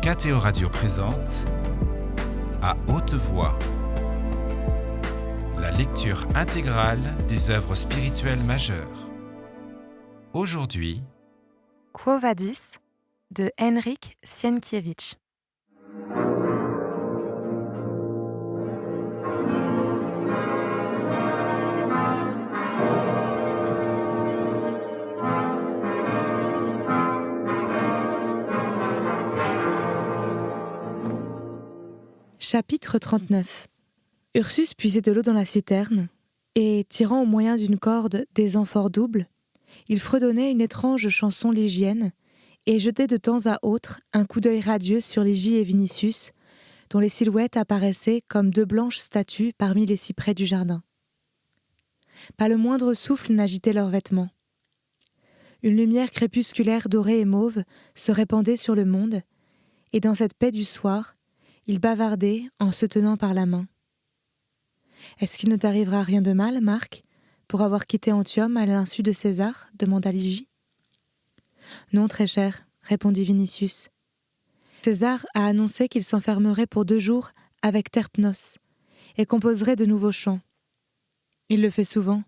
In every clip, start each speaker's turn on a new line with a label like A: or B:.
A: KTO Radio présente À haute voix, la lecture intégrale des œuvres spirituelles majeures. Aujourd'hui,
B: Quo Vadis de Henryk Sienkiewicz. Chapitre 39. Ursus puisait de l'eau dans la citerne, et, tirant au moyen d'une corde des amphores doubles, il fredonnait une étrange chanson lygienne, et jetait de temps à autre un coup d'œil radieux sur Ligie et Vinicius, dont les silhouettes apparaissaient comme deux blanches statues parmi les cyprès du jardin. Pas le moindre souffle n'agitait leurs vêtements. Une lumière crépusculaire dorée et mauve se répandait sur le monde, et dans cette paix du soir, ils bavardaient en se tenant par la main. « Est-ce qu'il ne t'arrivera rien de mal, Marc, pour avoir quitté Antium à l'insu de César ?» demanda Ligie. « Non, très cher, » répondit Vinicius. « César a annoncé qu'il s'enfermerait pour 2 jours avec Terpnos et composerait de nouveaux chants. Il le fait souvent,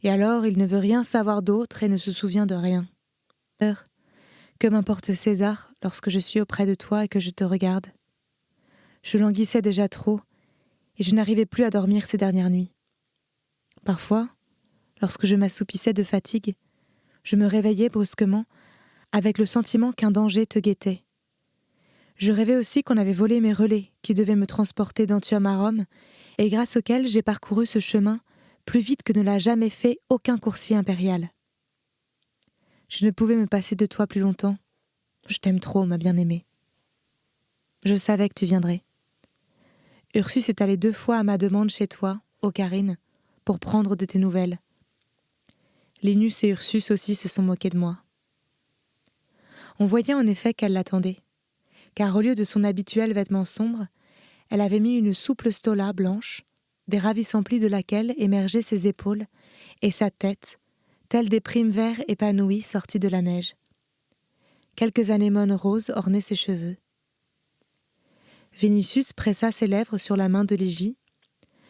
B: et alors il ne veut rien savoir d'autre et ne se souvient de rien. Que m'importe César lorsque je suis auprès de toi et que je te regarde. Je languissais déjà trop, et je n'arrivais plus à dormir ces dernières nuits. Parfois, lorsque je m'assoupissais de fatigue, je me réveillais brusquement avec le sentiment qu'un danger te guettait. Je rêvais aussi qu'on avait volé mes relais qui devaient me transporter d'Antium à Rome et grâce auxquels j'ai parcouru ce chemin plus vite que ne l'a jamais fait aucun coursier impérial. Je ne pouvais me passer de toi plus longtemps. Je t'aime trop, ma bien-aimée. Je savais que tu viendrais. Ursus est allé 2 fois à ma demande chez toi, Ocarine, pour prendre de tes nouvelles. Linus et Ursus aussi se sont moqués de moi. On voyait en effet qu'elle l'attendait, car au lieu de son habituel vêtement sombre, elle avait mis une souple stola blanche, des ravissants plis de laquelle émergeaient ses épaules et sa tête, telles des primes verts épanouis sortis de la neige. Quelques anémones roses ornaient ses cheveux. Vinicius pressa ses lèvres sur la main de Ligie,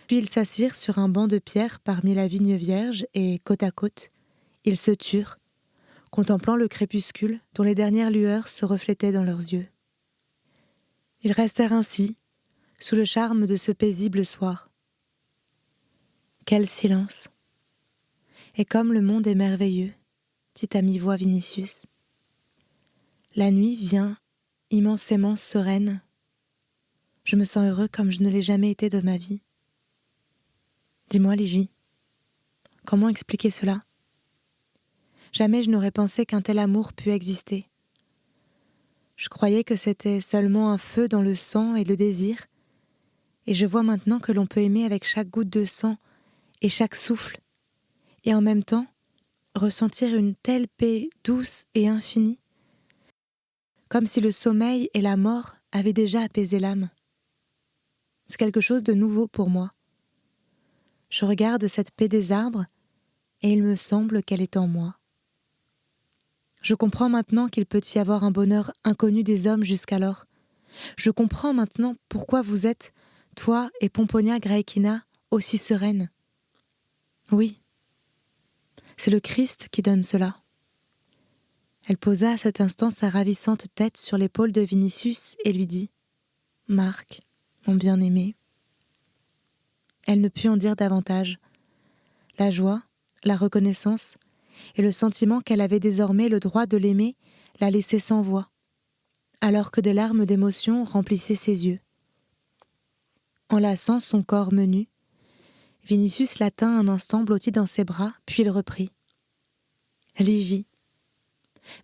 B: puis ils s'assirent sur un banc de pierre parmi la vigne vierge et, côte à côte, ils se turent, contemplant le crépuscule dont les dernières lueurs se reflétaient dans leurs yeux. Ils restèrent ainsi, sous le charme de ce paisible soir. Quel silence! Et comme le monde est merveilleux, dit à mi-voix Vinicius. La nuit vient immensément sereine. Je me sens heureux comme je ne l'ai jamais été de ma vie. Dis-moi, Ligie, comment expliquer cela? Jamais je n'aurais pensé qu'un tel amour pût exister. Je croyais que c'était seulement un feu dans le sang et le désir, et je vois maintenant que l'on peut aimer avec chaque goutte de sang et chaque souffle, et en même temps ressentir une telle paix douce et infinie, comme si le sommeil et la mort avaient déjà apaisé l'âme. C'est quelque chose de nouveau pour moi. Je regarde cette paix des arbres, et il me semble qu'elle est en moi. Je comprends maintenant qu'il peut y avoir un bonheur inconnu des hommes jusqu'alors. Je comprends maintenant pourquoi vous êtes, toi et Pomponia Graecina, aussi sereines. Oui, c'est le Christ qui donne cela. Elle posa à cet instant sa ravissante tête sur l'épaule de Vinicius et lui dit « Marc, mon bien-aimé ». Elle ne put en dire davantage. La joie, la reconnaissance et le sentiment qu'elle avait désormais le droit de l'aimer la laissaient sans voix, alors que des larmes d'émotion remplissaient ses yeux. Enlaçant son corps menu, Vinicius la tint un instant blotti dans ses bras, puis il reprit. « Ligie,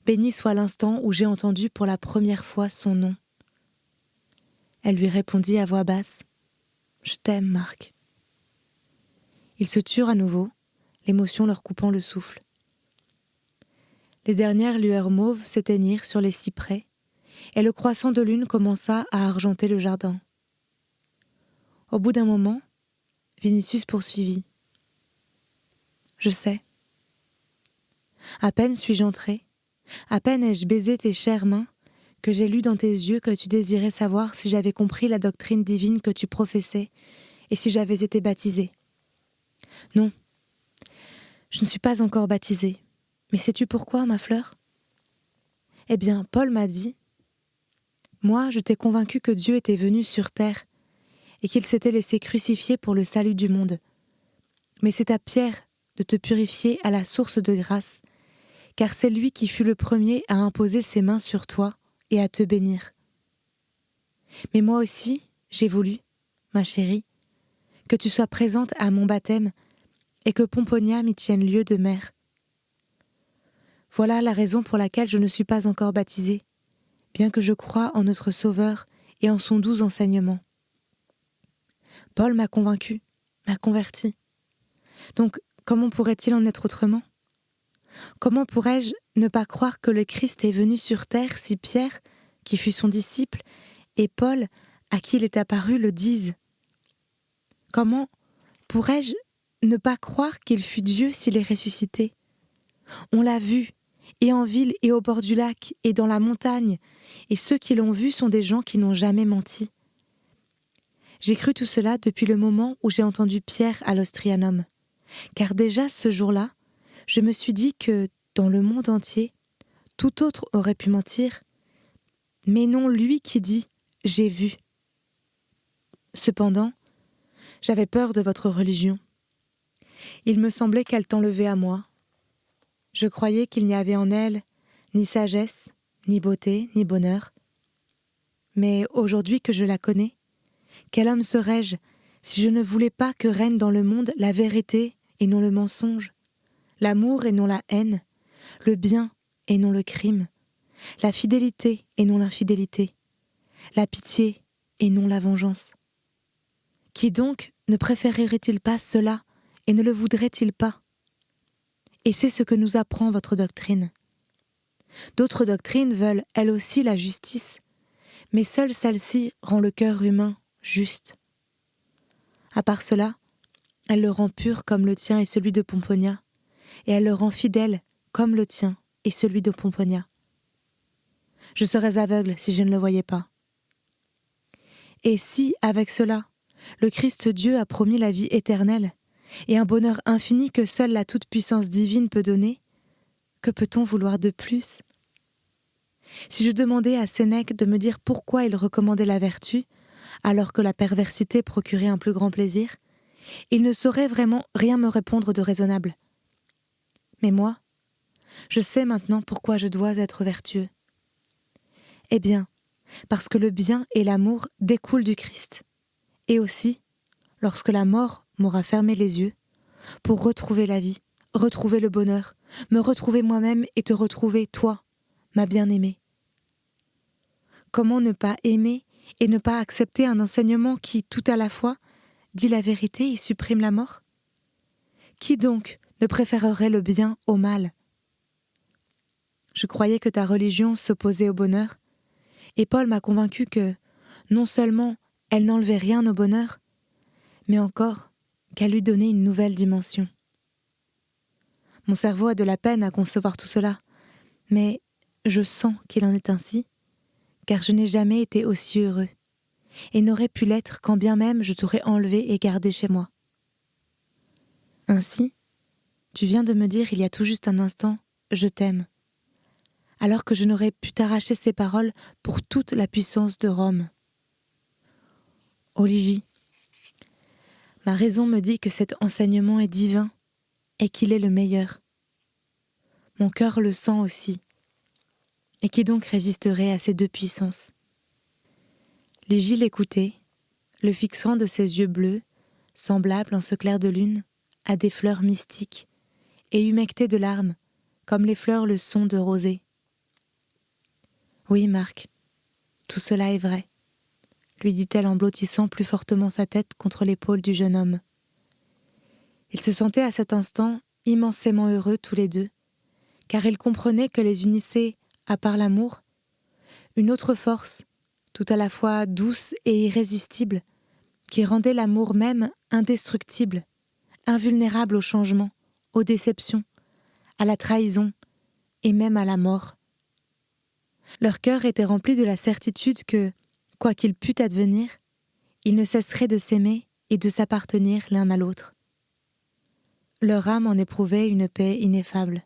B: béni soit l'instant où j'ai entendu pour la première fois son nom. » Elle lui répondit à voix basse. « Je t'aime, Marc. » Ils se turent à nouveau, l'émotion leur coupant le souffle. Les dernières lueurs mauves s'éteignirent sur les cyprès, et le croissant de lune commença à argenter le jardin. Au bout d'un moment, Vinicius poursuivit. « Je sais. À peine suis-je entré, à peine ai-je baisé tes chères mains, que j'ai lu dans tes yeux que tu désirais savoir si j'avais compris la doctrine divine que tu professais et si j'avais été baptisée. Non, je ne suis pas encore baptisée. Mais sais-tu pourquoi, ma fleur ? Eh bien, Paul m'a dit « Moi, je t'ai convaincu que Dieu était venu sur terre et qu'il s'était laissé crucifier pour le salut du monde. Mais c'est à Pierre de te purifier à la source de grâce, car c'est lui qui fut le premier à imposer ses mains sur toi et à te bénir. Mais moi aussi, j'ai voulu, ma chérie, que tu sois présente à mon baptême et que Pomponia m'y tienne lieu de mère. Voilà la raison pour laquelle je ne suis pas encore baptisée, bien que je croie en notre Sauveur et en son doux enseignement. Paul m'a convaincu, m'a converti. Donc, comment pourrait-il en être autrement ? Comment pourrais-je ne pas croire que le Christ est venu sur terre si Pierre, qui fut son disciple, et Paul, à qui il est apparu, le disent ? Comment pourrais-je ne pas croire qu'il fut Dieu s'il est ressuscité ? On l'a vu, et en ville et au bord du lac, et dans la montagne, et ceux qui l'ont vu sont des gens qui n'ont jamais menti. J'ai cru tout cela depuis le moment où j'ai entendu Pierre à l'Ostrianum, car déjà ce jour-là, je me suis dit que, dans le monde entier, tout autre aurait pu mentir, mais non lui qui dit « j'ai vu ». Cependant, j'avais peur de votre religion. Il me semblait qu'elle t'enlevait à moi. Je croyais qu'il n'y avait en elle ni sagesse, ni beauté, ni bonheur. Mais aujourd'hui que je la connais, quel homme serais-je si je ne voulais pas que règne dans le monde la vérité et non le mensonge, l'amour et non la haine, le bien et non le crime, la fidélité et non l'infidélité, la pitié et non la vengeance. Qui donc ne préférerait-il pas cela et ne le voudrait-il pas ? Et c'est ce que nous apprend votre doctrine. D'autres doctrines veulent, elles aussi, la justice, mais seule celle-ci rend le cœur humain juste. À part cela, elle le rend pur comme le tien et celui de Pomponia, et elle le rend fidèle comme le tien et celui de Pomponia. Je serais aveugle si je ne le voyais pas. Et si, avec cela, le Christ Dieu a promis la vie éternelle et un bonheur infini que seule la toute-puissance divine peut donner, que peut-on vouloir de plus ? Si je demandais à Sénèque de me dire pourquoi il recommandait la vertu, alors que la perversité procurait un plus grand plaisir, il ne saurait vraiment rien me répondre de raisonnable. Mais moi, je sais maintenant pourquoi je dois être vertueux. Eh bien, parce que le bien et l'amour découlent du Christ, et aussi, lorsque la mort m'aura fermé les yeux, pour retrouver la vie, retrouver le bonheur, me retrouver moi-même et te retrouver, toi, ma bien-aimée. Comment ne pas aimer et ne pas accepter un enseignement qui, tout à la fois, dit la vérité et supprime la mort ? Qui donc ne préférerait le bien au mal ? Je croyais que ta religion s'opposait au bonheur, et Paul m'a convaincu que, non seulement elle n'enlevait rien au bonheur, mais encore qu'elle lui donnait une nouvelle dimension. Mon cerveau a de la peine à concevoir tout cela, mais je sens qu'il en est ainsi, car je n'ai jamais été aussi heureux, et n'aurais pu l'être quand bien même je t'aurais enlevé et gardé chez moi. Ainsi, tu viens de me dire il y a tout juste un instant « je t'aime », alors que je n'aurais pu t'arracher ces paroles pour toute la puissance de Rome. Oligie, ma raison me dit que cet enseignement est divin et qu'il est le meilleur. Mon cœur le sent aussi. Et qui donc résisterait à ces deux puissances ? Ligie l'écoutait, le fixant de ses yeux bleus, semblables en ce clair de lune, à des fleurs mystiques, et humectées de larmes, comme les fleurs le sont de rosée. Oui, Marc, tout cela est vrai, lui dit-elle en blottissant plus fortement sa tête contre l'épaule du jeune homme. Ils se sentaient à cet instant immensément heureux tous les deux, car ils comprenaient que les unissait, à part l'amour, une autre force, tout à la fois douce et irrésistible, qui rendait l'amour même indestructible, invulnérable au changement, aux déceptions, à la trahison et même à la mort. Leur cœur était rempli de la certitude que, quoi qu'il pût advenir, ils ne cesseraient de s'aimer et de s'appartenir l'un à l'autre. Leur âme en éprouvait une paix ineffable.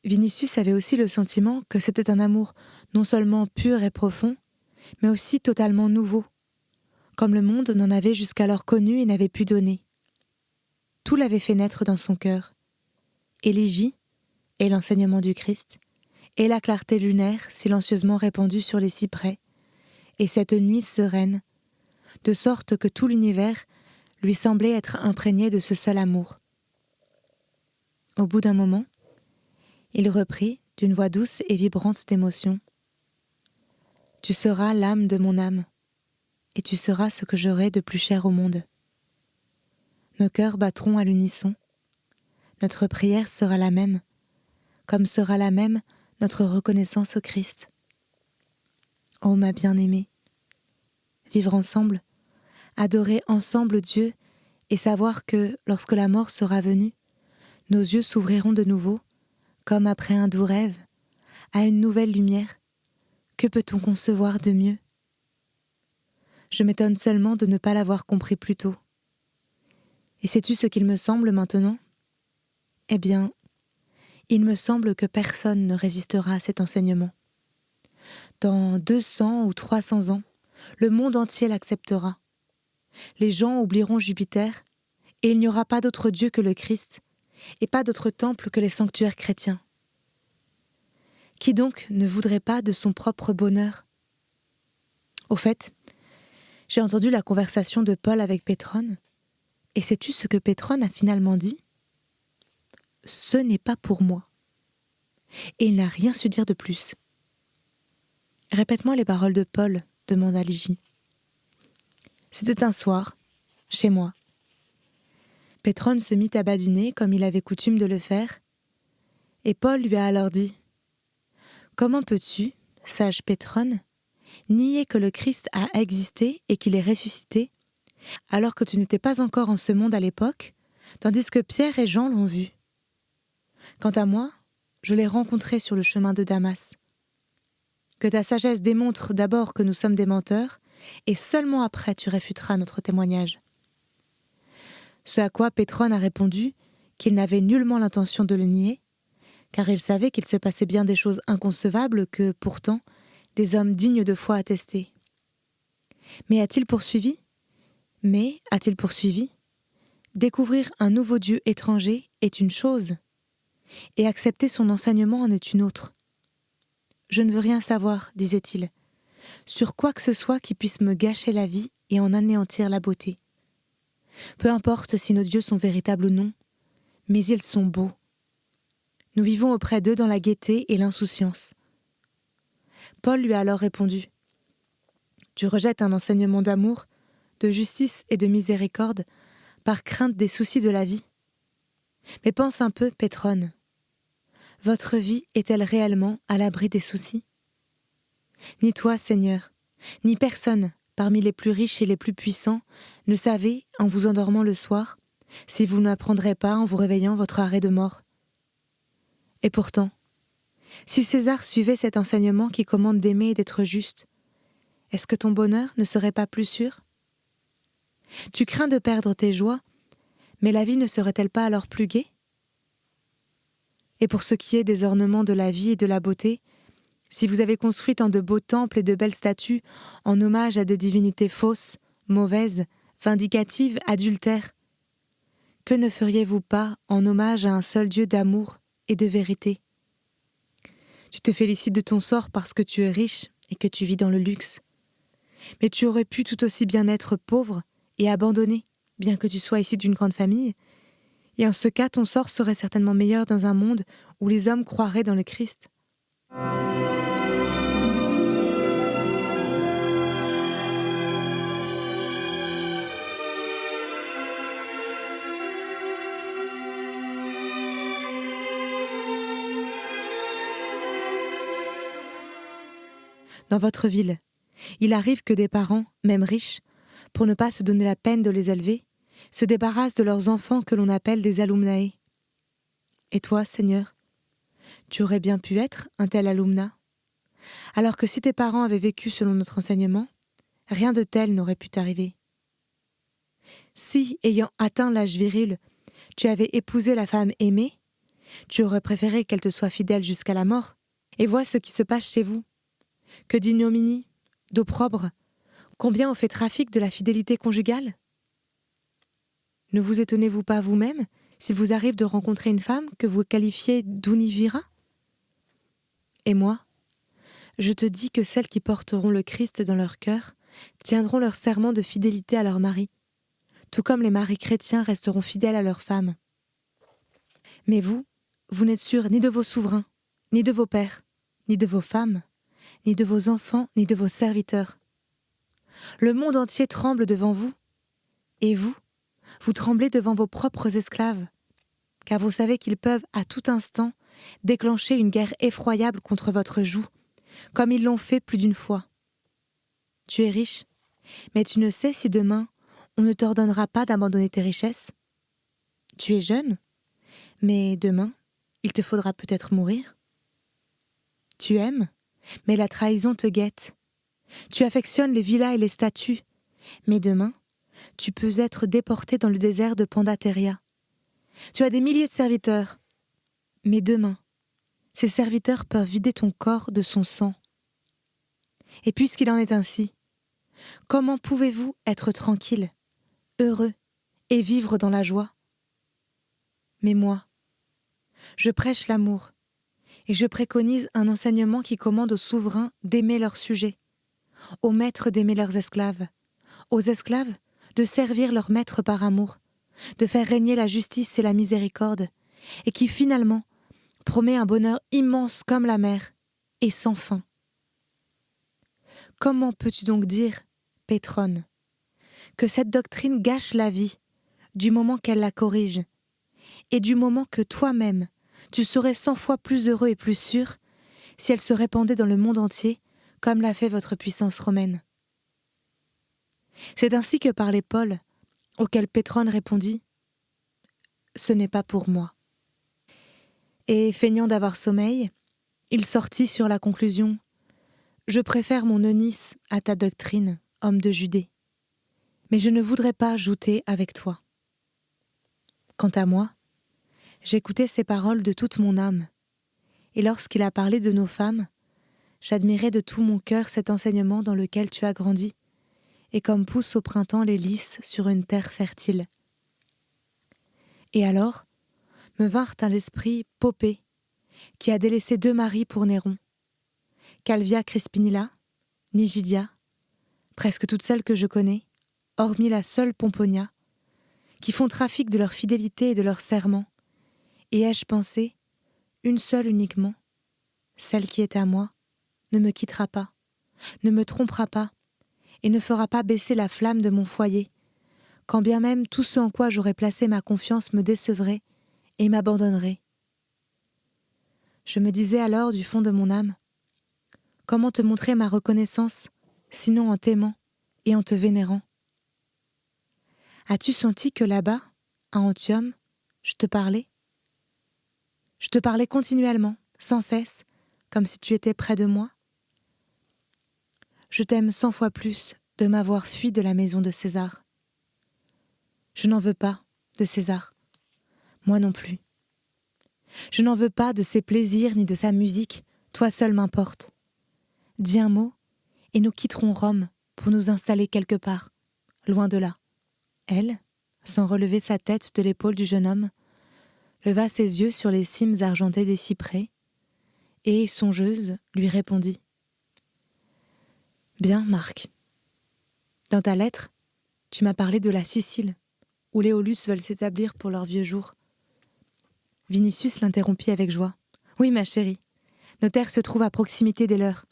B: Vinicius avait aussi le sentiment que c'était un amour non seulement pur et profond, mais aussi totalement nouveau, comme le monde n'en avait jusqu'alors connu et n'avait pu donner. Tout l'avait fait naître dans son cœur. Éligie, et l'enseignement du Christ, et la clarté lunaire silencieusement répandue sur les cyprès, et cette nuit sereine, de sorte que tout l'univers lui semblait être imprégné de ce seul amour. Au bout d'un moment, il reprit d'une voix douce et vibrante d'émotion. « Tu seras l'âme de mon âme, et tu seras ce que j'aurai de plus cher au monde. Nos cœurs battront à l'unisson, notre prière sera la même, comme sera la même notre reconnaissance au Christ. Ô ma bien-aimée, vivre ensemble, adorer ensemble Dieu et savoir que, lorsque la mort sera venue, nos yeux s'ouvriront de nouveau, comme après un doux rêve, à une nouvelle lumière. Que peut-on concevoir de mieux ? Je m'étonne seulement de ne pas l'avoir compris plus tôt. Et sais-tu ce qu'il me semble maintenant ? Eh bien, il me semble que personne ne résistera à cet enseignement. Dans 200 ou 300 ans, le monde entier l'acceptera. Les gens oublieront Jupiter, et il n'y aura pas d'autre Dieu que le Christ, et pas d'autre temple que les sanctuaires chrétiens. Qui donc ne voudrait pas de son propre bonheur ? Au fait, j'ai entendu la conversation de Paul avec Pétrone, et sais-tu ce que Pétrone a finalement dit ? « Ce n'est pas pour moi. » Et il n'a rien su dire de plus. « Répète-moi les paroles de Paul, » demanda Ligie. C'était un soir, chez moi. Pétrone se mit à badiner comme il avait coutume de le faire, et Paul lui a alors dit « Comment peux-tu, sage Pétrone, nier que le Christ a existé et qu'il est ressuscité, alors que tu n'étais pas encore en ce monde à l'époque, tandis que Pierre et Jean l'ont vu ? Quant à moi, je l'ai rencontré sur le chemin de Damas. Que ta sagesse démontre d'abord que nous sommes des menteurs, et seulement après tu réfuteras notre témoignage. » Ce à quoi Pétrone a répondu qu'il n'avait nullement l'intention de le nier, car il savait qu'il se passait bien des choses inconcevables que, pourtant, des hommes dignes de foi attestaient. Mais a-t-il poursuivi ? Découvrir un nouveau Dieu étranger est une chose, et accepter son enseignement en est une autre. Je ne veux rien savoir, disait-il, sur quoi que ce soit qui puisse me gâcher la vie et en anéantir la beauté. Peu importe si nos dieux sont véritables ou non, mais ils sont beaux. Nous vivons auprès d'eux dans la gaieté et l'insouciance. Paul lui a alors répondu « Tu rejettes un enseignement d'amour, de justice et de miséricorde par crainte des soucis de la vie. Mais pense un peu, Pétrone. Votre vie est-elle réellement à l'abri des soucis ? Ni toi, Seigneur, ni personne, parmi les plus riches et les plus puissants, ne savez, en vous endormant le soir, si vous n'apprendrez pas en vous réveillant votre arrêt de mort. Et pourtant, si César suivait cet enseignement qui commande d'aimer et d'être juste, est-ce que ton bonheur ne serait pas plus sûr ? Tu crains de perdre tes joies, mais la vie ne serait-elle pas alors plus gaie ? Et pour ce qui est des ornements de la vie et de la beauté, si vous avez construit tant de beaux temples et de belles statues en hommage à des divinités fausses, mauvaises, vindicatives, adultères, que ne feriez-vous pas en hommage à un seul Dieu d'amour et de vérité ? Tu te félicites de ton sort parce que tu es riche et que tu vis dans le luxe. Mais tu aurais pu tout aussi bien être pauvre et abandonné, bien que tu sois issu d'une grande famille, et en ce cas ton sort serait certainement meilleur dans un monde où les hommes croiraient dans le Christ. Dans votre ville, il arrive que des parents, même riches, pour ne pas se donner la peine de les élever, se débarrassent de leurs enfants que l'on appelle des alumnae. Et toi, Seigneur, tu aurais bien pu être un tel alumna. alors que si tes parents avaient vécu selon notre enseignement, rien de tel n'aurait pu t'arriver. Si, ayant atteint l'âge viril, tu avais épousé la femme aimée, tu aurais préféré qu'elle te soit fidèle jusqu'à la mort. Et vois ce qui se passe chez vous. Que d'ignominie, d'opprobre, combien on fait trafic de la fidélité conjugale? Ne vous étonnez-vous pas vous-même s'il vous arrive de rencontrer une femme que vous qualifiez d'univira? Et moi, je te dis que celles qui porteront le Christ dans leur cœur tiendront leur serment de fidélité à leur mari, tout comme les maris chrétiens resteront fidèles à leurs femmes. Mais vous, vous n'êtes sûrs ni de vos souverains, ni de vos pères, ni de vos femmes, ni de vos enfants, ni de vos serviteurs. Le monde entier tremble devant vous, et vous, vous tremblez devant vos propres esclaves, car vous savez qu'ils peuvent, à tout instant, déclencher une guerre effroyable contre votre joug, comme ils l'ont fait plus d'une fois. Tu es riche, mais tu ne sais si demain, on ne t'ordonnera pas d'abandonner tes richesses. Tu es jeune, mais demain, il te faudra peut-être mourir. Tu aimes, mais la trahison te guette. Tu affectionnes les villas et les statues, mais demain, tu peux être déporté dans le désert de Pandateria. Tu as des milliers de serviteurs, mais demain, ces serviteurs peuvent vider ton corps de son sang. Et puisqu'il en est ainsi, comment pouvez-vous être tranquille, heureux et vivre dans la joie? Mais moi, je prêche l'amour, et je préconise un enseignement qui commande aux souverains d'aimer leurs sujets, aux maîtres d'aimer leurs esclaves, aux esclaves de servir leurs maîtres par amour, de faire régner la justice et la miséricorde, et qui finalement promet un bonheur immense comme la mer, et sans fin. Comment peux-tu donc dire, Pétrone, que cette doctrine gâche la vie du moment qu'elle la corrige, et du moment que toi-même, tu serais 100 fois plus heureux et plus sûr si elle se répandait dans le monde entier, comme l'a fait votre puissance romaine? C'est ainsi que parlait Paul, auquel Pétrone répondit « Ce n'est pas pour moi ». Et, feignant d'avoir sommeil, il sortit sur la conclusion « Je préfère mon Eunice à ta doctrine, homme de Judée, mais je ne voudrais pas jouter avec toi. » Quant à moi, j'écoutais ces paroles de toute mon âme, et lorsqu'il a parlé de nos femmes, j'admirais de tout mon cœur cet enseignement dans lequel tu as grandi, et comme poussent au printemps les lys sur une terre fertile. Et alors, me vinrent à l'esprit Poppée, qui a délaissé 2 maris pour Néron, Calvia Crispinilla, Nigidia, presque toutes celles que je connais, hormis la seule Pomponia, qui font trafic de leur fidélité et de leur serment, et ai-je pensé, une seule uniquement, celle qui est à moi, ne me quittera pas, ne me trompera pas, et ne fera pas baisser la flamme de mon foyer, quand bien même tout ce en quoi j'aurais placé ma confiance me décevrait et m'abandonnerait. Je me disais alors du fond de mon âme, comment te montrer ma reconnaissance, sinon en t'aimant et en te vénérant? As-tu senti que là-bas, à Antium, je te parlais? Je te parlais continuellement, sans cesse, comme si tu étais près de moi. Je t'aime 100 fois plus de m'avoir fui de la maison de César. Je n'en veux pas de César, moi non plus. Je n'en veux pas de ses plaisirs ni de sa musique, toi seul m'importe. Dis un mot, et nous quitterons Rome pour nous installer quelque part, loin de là. Elle, sans relever sa tête de l'épaule du jeune homme, leva ses yeux sur les cimes argentées des cyprès, et, songeuse, lui répondit. « Bien, Marc. Dans ta lettre, tu m'as parlé de la Sicile, où les Aulus veulent s'établir pour leurs vieux jours. » Vinicius l'interrompit avec joie. « Oui, ma chérie, nos terres se trouvent à proximité des leurs.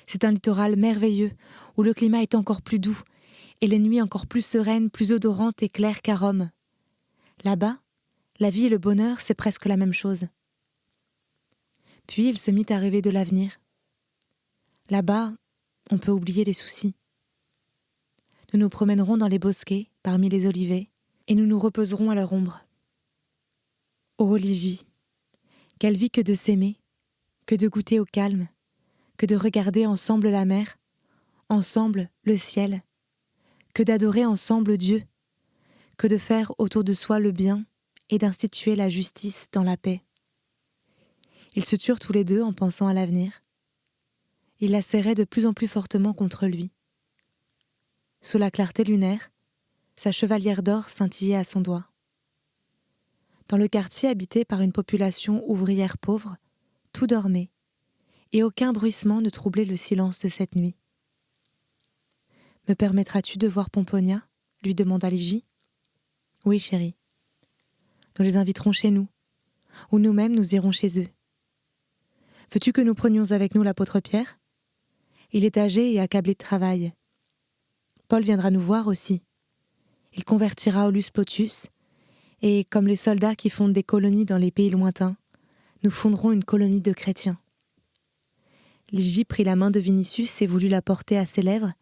B: C'est un littoral merveilleux, où le climat est encore plus doux, et les nuits encore plus sereines, plus odorantes et claires qu'à Rome. Là-bas, la vie et le bonheur, c'est presque la même chose. » Puis il se mit à rêver de l'avenir. Là-bas, on peut oublier les soucis. Nous nous promènerons dans les bosquets, parmi les olivets, et nous nous reposerons à leur ombre. Ô Ligie, quelle vie que de s'aimer, que de goûter au calme, que de regarder ensemble la mer, ensemble le ciel, que d'adorer ensemble Dieu, que de faire autour de soi le bien et d'instituer la justice dans la paix. Ils se turent tous les deux en pensant à l'avenir. Il la serrait de plus en plus fortement contre lui. Sous la clarté lunaire, sa chevalière d'or scintillait à son doigt. Dans le quartier habité par une population ouvrière pauvre, tout dormait, et aucun bruissement ne troublait le silence de cette nuit. « Me permettras-tu de voir Pomponia ?» lui demanda Ligie. « Oui, chérie. Nous les inviterons chez nous, ou nous-mêmes nous irons chez eux. Veux-tu que nous prenions avec nous l'apôtre Pierre ? Il est âgé et accablé de travail. Paul viendra nous voir aussi. Il convertira Aulus Plotius, et comme les soldats qui fondent des colonies dans les pays lointains, nous fonderons une colonie de chrétiens. » Ligie prit la main de Vinicius et voulut la porter à ses lèvres,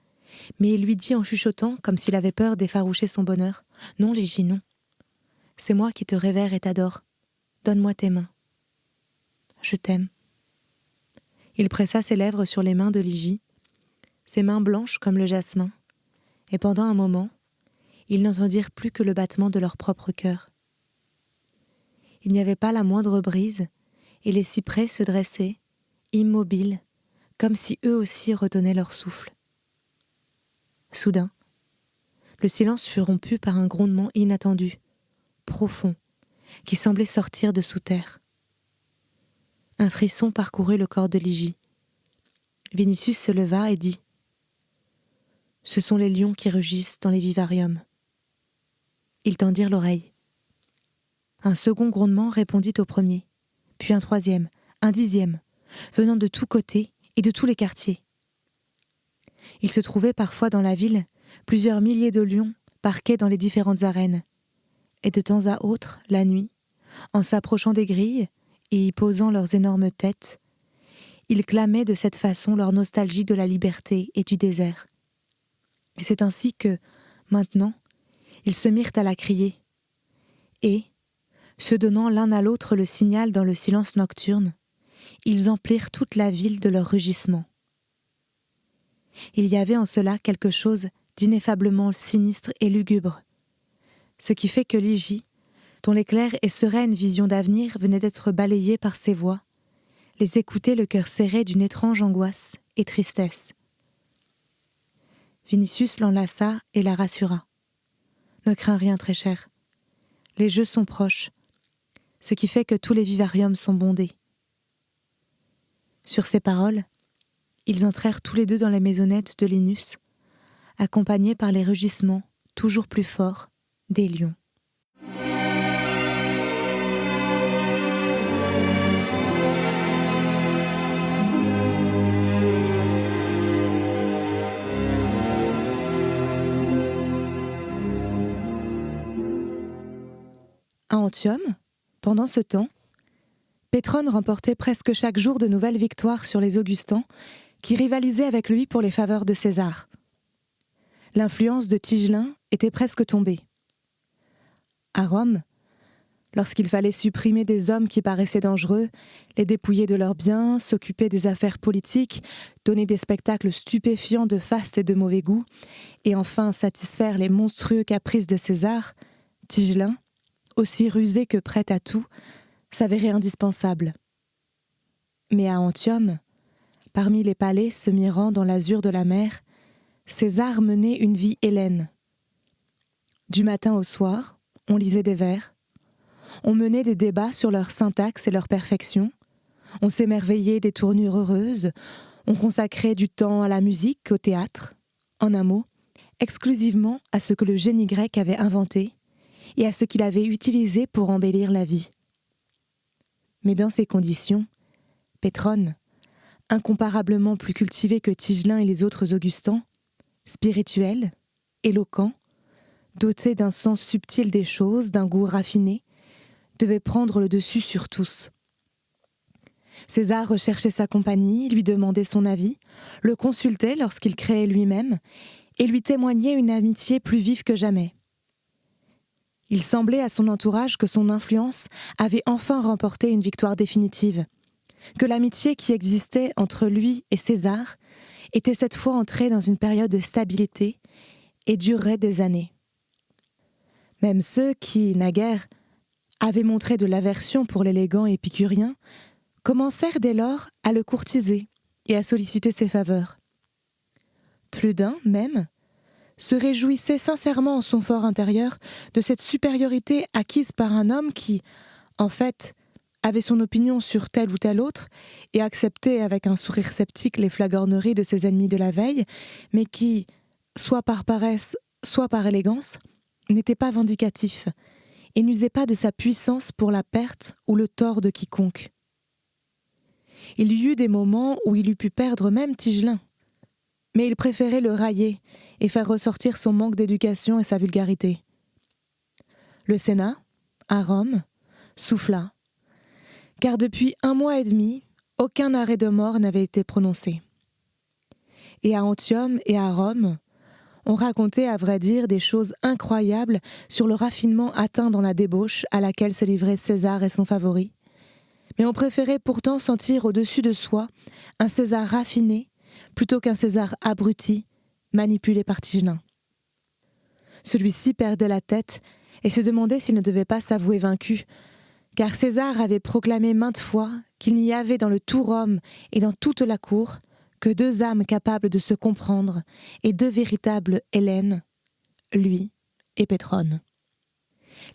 B: mais il lui dit en chuchotant, comme s'il avait peur d'effaroucher son bonheur, « Non, Ligie, non. C'est moi qui te révère et t'adore. Donne-moi tes mains. Je t'aime. » Il pressa ses lèvres sur les mains de Ligie, ses mains blanches comme le jasmin, et pendant un moment, ils n'entendirent plus que le battement de leur propre cœur. Il n'y avait pas la moindre brise, et les cyprès se dressaient, immobiles, comme si eux aussi retenaient leur souffle. Soudain, le silence fut rompu par un grondement inattendu, profond, qui semblait sortir de sous terre. Un frisson parcourut le corps de Ligie. Vinicius se leva et dit « Ce sont les lions qui rugissent dans les vivariums. » Ils tendirent l'oreille. Un second grondement répondit au premier, puis un troisième, un dixième, venant de tous côtés et de tous les quartiers. Il se trouvait parfois dans la ville plusieurs milliers de lions parqués dans les différentes arènes, et de temps à autre, la nuit, en s'approchant des grilles et y posant leurs énormes têtes, ils clamaient de cette façon leur nostalgie de la liberté et du désert. Et c'est ainsi que, maintenant, ils se mirent à la crier, et, se donnant l'un à l'autre le signal dans le silence nocturne, ils emplirent toute la ville de leurs rugissements. Il y avait en cela quelque chose d'ineffablement sinistre et lugubre, ce qui fait que Ligie, dont les claires et sereines visions d'avenir venaient d'être balayées par ces voix, les écoutait le cœur serré d'une étrange angoisse et tristesse. Vinicius l'enlaça et la rassura. « Ne crains rien, très cher. Les jeux sont proches, ce qui fait que tous les vivariums sont bondés. » Sur ces paroles, ils entrèrent tous les deux dans la maisonnette de Linus, accompagnés par les rugissements, toujours plus forts, des lions. À Antium, pendant ce temps, Pétrone remportait presque chaque jour de nouvelles victoires sur les Augustans, qui rivalisaient avec lui pour les faveurs de César. L'influence de Tigelin était presque tombée. À Rome, lorsqu'il fallait supprimer des hommes qui paraissaient dangereux, les dépouiller de leurs biens, s'occuper des affaires politiques, donner des spectacles stupéfiants de faste et de mauvais goût, et enfin satisfaire les monstrueux caprices de César, Tigelin, aussi rusé que prêt à tout, s'avérait indispensable. Mais à Antium, parmi les palais se mirant dans l'azur de la mer, César menait une vie hellène. Du matin au soir, on lisait des vers, on menait des débats sur leur syntaxe et leur perfection, on s'émerveillait des tournures heureuses, on consacrait du temps à la musique, au théâtre, en un mot, exclusivement à ce que le génie grec avait inventé et à ce qu'il avait utilisé pour embellir la vie. Mais dans ces conditions, Pétrone, incomparablement plus cultivé que Tigelin et les autres Augustans, spirituel, éloquent, doté d'un sens subtil des choses, d'un goût raffiné, devait prendre le dessus sur tous. César recherchait sa compagnie, lui demandait son avis, le consultait lorsqu'il créait lui-même, et lui témoignait une amitié plus vive que jamais. Il semblait à son entourage que son influence avait enfin remporté une victoire définitive, que l'amitié qui existait entre lui et César était cette fois entrée dans une période de stabilité et durerait des années. Même ceux qui, naguère, avaient montré de l'aversion pour l'élégant épicurien, commencèrent dès lors à le courtiser et à solliciter ses faveurs. Plus d'un, même, se réjouissait sincèrement en son fort intérieur de cette supériorité acquise par un homme qui, en fait, avait son opinion sur tel ou tel autre et acceptait avec un sourire sceptique les flagorneries de ses ennemis de la veille, mais qui, soit par paresse, soit par élégance, n'était pas vindicatif et n'usait pas de sa puissance pour la perte ou le tort de quiconque. Il y eut des moments où il eût pu perdre même Tigelin, mais il préférait le railler et faire ressortir son manque d'éducation et sa vulgarité. Le Sénat, à Rome, souffla, car depuis 1 mois et demi, aucun arrêt de mort n'avait été prononcé. Et à Antium et à Rome, on racontait à vrai dire des choses incroyables sur le raffinement atteint dans la débauche à laquelle se livraient César et son favori, mais on préférait pourtant sentir au-dessus de soi un César raffiné plutôt qu'un César abruti, manipulé par Tigelin. Celui-ci perdait la tête et se demandait s'il ne devait pas s'avouer vaincu, car César avait proclamé maintes fois qu'il n'y avait dans le tout Rome et dans toute la cour que 2 âmes capables de se comprendre et 2 véritables Hélènes, lui et Pétrone.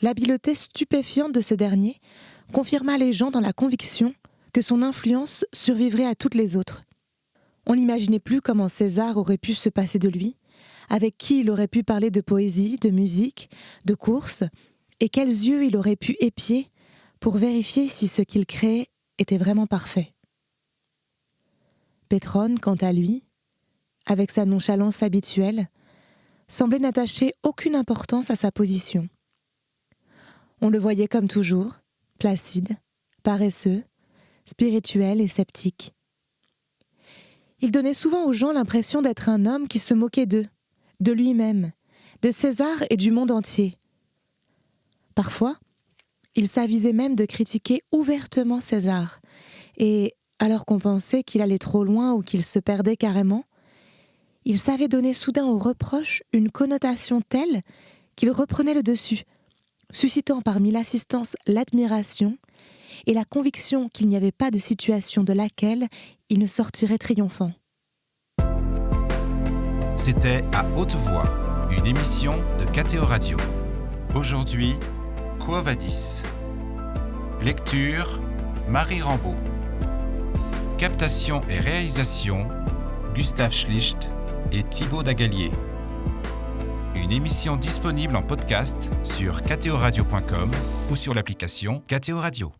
B: L'habileté stupéfiante de ce dernier confirma les gens dans la conviction que son influence survivrait à toutes les autres. On n'imaginait plus comment César aurait pu se passer de lui, avec qui il aurait pu parler de poésie, de musique, de course, et quels yeux il aurait pu épier pour vérifier si ce qu'il créait était vraiment parfait. Pétrone, quant à lui, avec sa nonchalance habituelle, semblait n'attacher aucune importance à sa position. On le voyait comme toujours, placide, paresseux, spirituel et sceptique. Il donnait souvent aux gens l'impression d'être un homme qui se moquait d'eux, de lui-même, de César et du monde entier. Parfois, il s'avisait même de critiquer ouvertement César, et, alors qu'on pensait qu'il allait trop loin ou qu'il se perdait carrément, il savait donner soudain aux reproches une connotation telle qu'il reprenait le dessus, suscitant parmi l'assistance l'admiration et la conviction qu'il n'y avait pas de situation de laquelle il ne sortirait triomphant.
A: C'était À Haute Voix, une émission de KTO Radio. Aujourd'hui, Quo Vadis. Lecture, Marie Rambaud. Captation et réalisation, Gustave Schlicht et Thibaut Dagalier. Une émission disponible en podcast sur ktoradio.com ou sur l'application KTO Radio.